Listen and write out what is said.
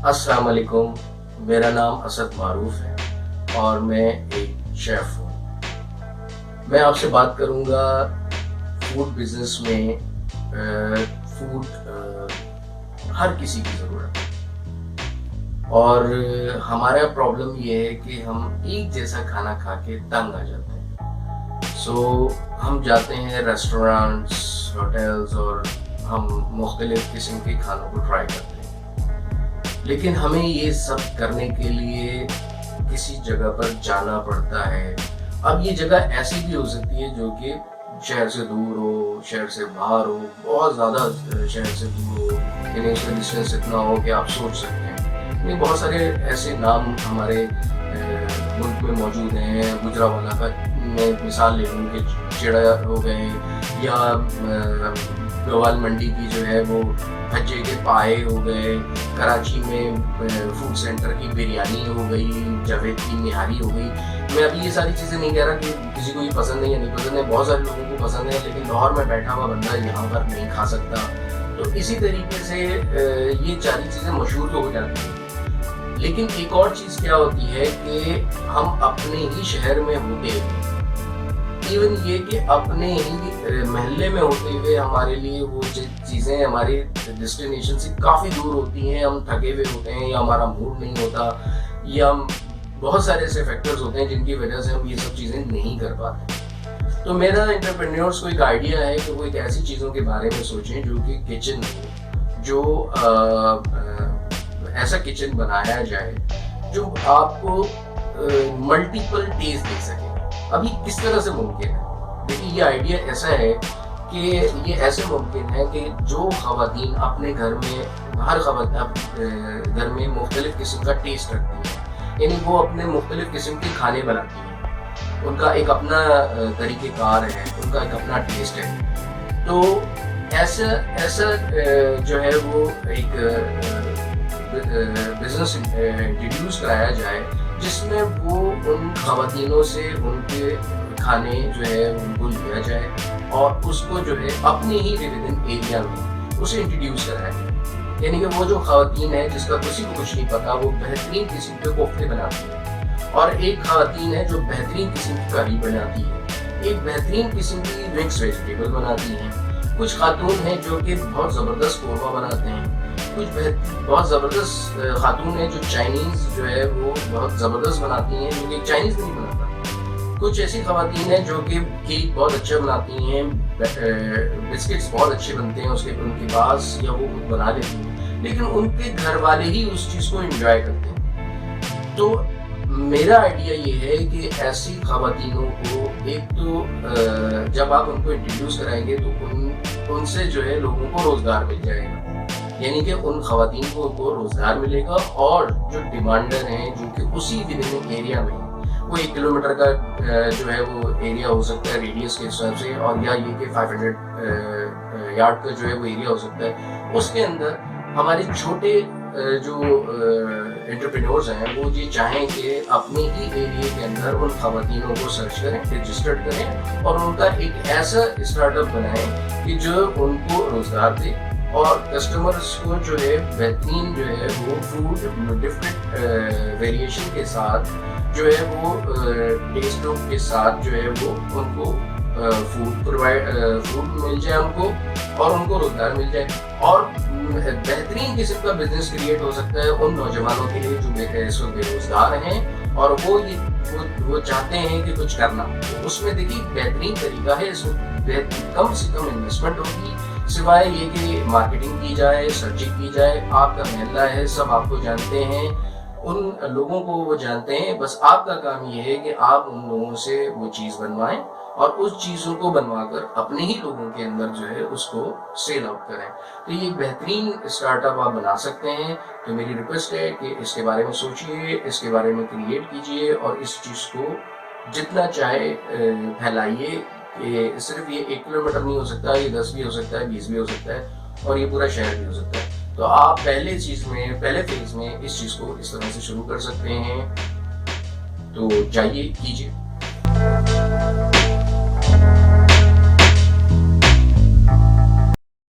السلام علیکم، میرا نام اسد معروف ہے اور میں ایک شیف ہوں۔ میں آپ سے بات کروں گا فوڈ بزنس میں فوڈ ہر کسی کی ضرورت ہے اور ہمارا پرابلم یہ ہے کہ ہم ایک جیسا کھانا کھا کے تنگ آ جاتے ہیں۔ سو ہم جاتے ہیں ریسٹورانٹس، ہوٹلز اور ہم مختلف قسم کے کھانوں کو ٹرائی کرتے ہیں، لیکن ہمیں یہ سب کرنے کے لیے کسی جگہ پر جانا پڑتا ہے۔ اب یہ جگہ ایسی بھی ہو سکتی ہے جو کہ شہر سے دور ہو، شہر سے باہر ہو، بہت زیادہ شہر سے دور ہو، یعنی اس کا ڈسٹینس اتنا ہو کہ آپ سوچ سکتے ہیں۔ یعنی بہت سارے ایسے نام ہمارے ملک میں موجود ہیں۔ گجرانوالہ کا میں مثال لے لوں کہ چڑا ہو گئے، یا گوال منڈی کی جو ہے وہ بھجے کے پائے ہو گئے، کراچی میں فوڈ سینٹر کی بریانی ہو گئی، جاوید کی نہاری ہو گئی۔ میں ابھی یہ ساری چیزیں نہیں کہہ رہا کہ کسی کو یہ پسند ہے یا نہیں پسند ہے، بہت سارے لوگوں کو پسند ہے، لیکن لاہور میں بیٹھا ہوا بندہ یہاں پر نہیں کھا سکتا۔ تو اسی طریقے سے یہ ساری چیزیں مشہور تو ہو جاتی ہیں، لیکن ایک اور چیز کیا ہوتی ہے کہ ہم اپنے ہی شہر میں ہوتے ایون یہ کہ اپنے ہی محلے میں ہوتے ہوئے ہمارے لیے وہ چیزیں ہماری ڈیسٹینیشن سے کافی دور ہوتی ہیں، ہم تھکے ہوئے ہوتے ہیں، یا ہمارا موڈ نہیں ہوتا، یا بہت سارے ایسے فیکٹرز ہوتے ہیں جن کی وجہ سے ہم یہ سب چیزیں نہیں کر پاتے۔ تو میرا انٹرپرینیورس کو ایک آئیڈیا ہے کہ وہ ایک ایسی چیزوں کے بارے میں سوچیں جو کہ کچن ہو، جو ایسا کچن بنایا جائے جو آپ کو ملٹیپل ٹیسٹ دے سکے۔ ابھی کس طرح سے ممکن ہے؟ دیکھیے، یہ آئیڈیا ایسا ہے کہ یہ ایسے ممکن ہے کہ جو خواتین اپنے گھر میں ہر خواتین گھر میں مختلف قسم کا ٹیسٹ رکھتی ہیں، یعنی وہ اپنے مختلف قسم کے کھانے بناتی ہیں، ان کا ایک اپنا طریقہ کار ہے، ان کا ایک اپنا ٹیسٹ ہے۔ تو ایسا جو ہے وہ ایک بزنس انٹروڈیوس کرایا جائے جس میں وہ ان خواتینوں سے ان کے کھانے جو ہے ان کو لیا جائے اور اس کو جو ہے اپنے ہی ریلیجن ایریا میں اسے انٹروڈیوس کرایا جائے۔ یعنی کہ وہ جو خواتین ہے جس کا کسی کو کچھ نہیں پتا، وہ بہترین قسم کے کوفتے بناتی ہے، اور ایک خواتین ہے جو بہترین قسم کی کری بناتی ہے، ایک بہترین قسم کی مکس ویجیٹیبل بناتی ہیں، کچھ خاتون ہیں جو کہ بہت زبردست قورمہ بناتے ہیں، کچھ بہت زبردست خاتون ہیں جو چائنیز جو ہے وہ بہت زبردست بناتی ہیں، جو کہ چائنیز نہیں بناتا۔ کچھ ایسی خواتین ہیں جو کہ کیک بہت اچھا بناتی ہیں، بسکٹس بہت اچھے بنتے ہیں اس کے ان کے پاس، یا وہ خود بنا لیتی ہیں، لیکن ان کے گھر والے ہی اس چیز کو انجوائے کرتے ہیں۔ تو میرا آئیڈیا یہ ہے کہ ایسی خواتینوں کو ایک تو جب آپ ان کو انٹروڈیوس کرائیں گے تو ان سے جو ہے لوگوں کو روزگار مل جائے گا، یعنی کہ ان خواتین کو روزگار ملے گا، اور جو ڈیمانڈر ہیں جو کہ اسی ودن ایریا میں وہ 1 کلومیٹر کا جو ہے وہ ایریا ہو سکتا ہے ریڈیس کے حساب سے، اور یا یہ کہ 500 یارڈ کا جو ہے وہ ایریا ہو سکتا ہے، اس کے اندر ہمارے چھوٹے جو انٹرپرینورز ہیں وہ یہ چاہیں کہ اپنے ہی ایریا کے اندر ان خواتینوں کو سرچ کریں، رجسٹرڈ کریں، اور ان کا ایک ایسا اسٹارٹ اپ بنائیں کہ جو ان کو روزگار دے، اور کسٹمرز کو جو ہے بہترین جو ہے وہ فوڈ ڈفرینٹ ویریشن کے ساتھ جو ہے وہ ٹیسٹوں کے ساتھ جو ہے وہ ان کو فوڈ مل جائے ان کو، اور ان کو روزگار مل جائے، اور بہترین قسم کا بزنس کریٹ ہو سکتا ہے ان نوجوانوں کے لیے جو اس وقت بے روزگار ہیں اور وہ چاہتے ہیں کہ کچھ کرنا۔ اس میں دیکھیے بہترین طریقہ ہے، اس میں کم سے کم انویسٹمنٹ ہوگی، سوائے یہ کہ مارکیٹنگ کی جائے، سرچنگ کی جائے، آپ کا محلہ ہے، سب آپ کو جانتے ہیں، ان لوگوں کو وہ جانتے ہیں، بس آپ کا کام یہ ہے کہ آپ ان لوگوں سے وہ چیز بنوائیں، اور اس چیزوں کو بنوا کر اپنے ہی لوگوں کے اندر جو ہے اس کو سیل آؤٹ کریں۔ تو یہ بہترین اسٹارٹ اپ آپ بنا سکتے ہیں۔ تو میری ریکویسٹ ہے کہ اس کے بارے میں سوچئے، اس کے بارے میں کریٹ کیجئے، اور اس چیز کو جتنا چاہے پھیلائیے، کہ صرف یہ 1 کلومیٹر نہیں ہو سکتا، یہ 10 بھی ہو سکتا ہے، 20 بھی ہو سکتا ہے، اور یہ پورا شہر بھی ہو سکتا ہے۔ تو آپ پہلے فیز میں اس چیز کو اس طرح سے شروع کر سکتے ہیں۔ تو جائیے کیجئے۔